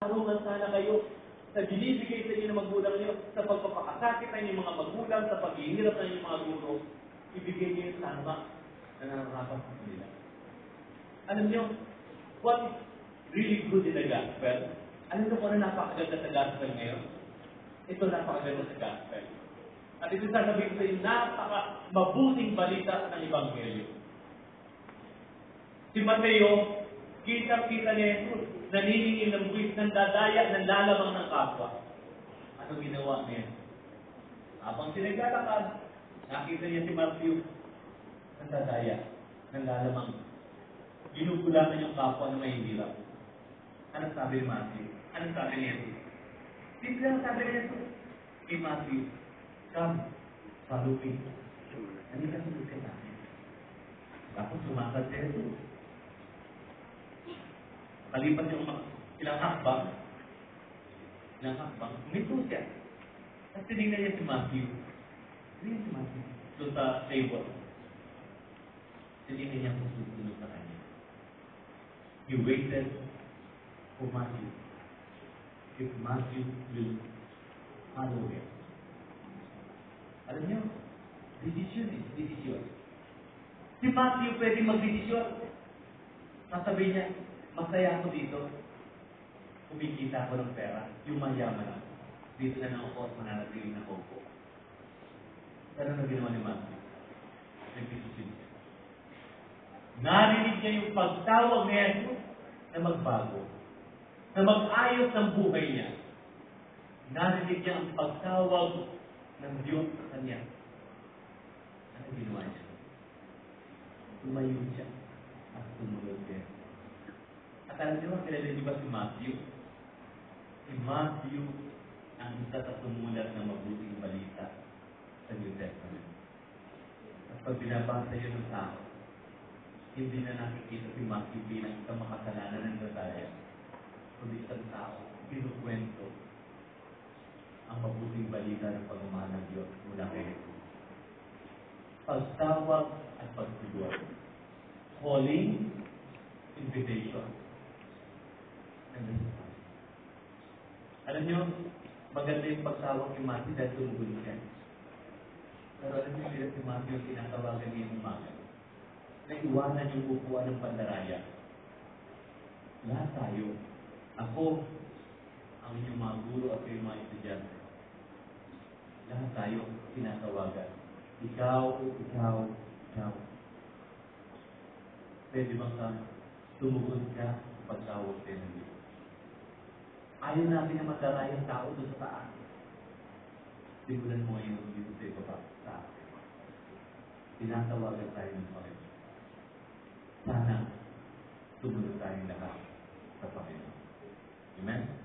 Tarungan sana kayo sa binibigay sa inyo ng magulang niyo, sa pagpapakasakit ng inyong mga magulang, sa paghihirap ng inyong mga guro, ibigay niyo yung tama na nararapat sa kanila. Alam niyo, what is really good in the gospel? Alam niyo kung ano napakaganda sa gospel ngayon? Ito napakaganda sa gospel. At ito sasabihin sa inyo, napaka-mabuting balita ng Ebanghelyo. Si Mateo, kita-kita ni Jesus, naniningil ng buwis, ng dadaya, ng lalamang ng kapwa. Ano ginawa niya? Habang sinaglalakad, nakita niya si Matthew, ng dadaya, ng lalamang. Ginugulangan yung kapwa na may hirap. Anong sabi ni Matthew? Anong sabi ni Jesus? Simple ang sabi ni Jesus. Kay Matthew, come, follow me. Ano ka sulit ka namin? Tapos sumakad si Jesus. Malipas yung ilang hakbang, umito siya. At tinignan niya si Matthew. Tinignan si Matthew. Doon sa table. Tinignan niya kung susunod sa kanya. He waited for Matthew. If Matthew will follow him. Alam niyo, desisyon. Si Matthew pwede mag-desisyon. Sasabihin niya, masaya ako dito. Kumikita ako ng pera. Yung mayaman ako. Dito na lang ako at mananatiling na ako. Pero ano ginawa ni Matthew? Nag-desisyon siya. Narinig niya yung pagtawag ni Jesus na magbago. Na mag-ayos ng buhay niya. Narinig niya ang pagtawag ng Diyos sa kanya. Ano ginawa niya? Tumayo siya at tumunod siya. At alam niyo, kilala niyo ba si Matthew? Si Matthew ang isa sa sumulat ng mabuting balita sa New Testament. At pag binabasa yun ng tao, hindi na nakikita si Matthew bilang isang makasalanan ng dadaya, kundi isang tao, kinukwento ang mabuting balita ng pagmamahal ng Diyos mula kay Jesus. Pagtawag at pagtulog. Calling, invitation. Alam niyo, maganda yung pagtawag ni Matthew dahil tumugon siya. Pero alam niyo, hindi si Matthew yung tinatawagan niya yung umaga. Naiwanan yung upuan ng pandaraya. Lahat tayo. Ako, ang inyong mga guro at yung mga estudyante. Lahat tayo tinatawagan. Ikaw. Pwede bang ka tumugon ka sa pagtawag tayo ng Diyos? Ayaw natin na madaraya ang tao doon sa taas. Simulan mo ngayon dito sa ibaba sa akin. Tinatawagan tayo ng Panginoon. Sana tumunod tayong lahat sa Panginoon. Amen?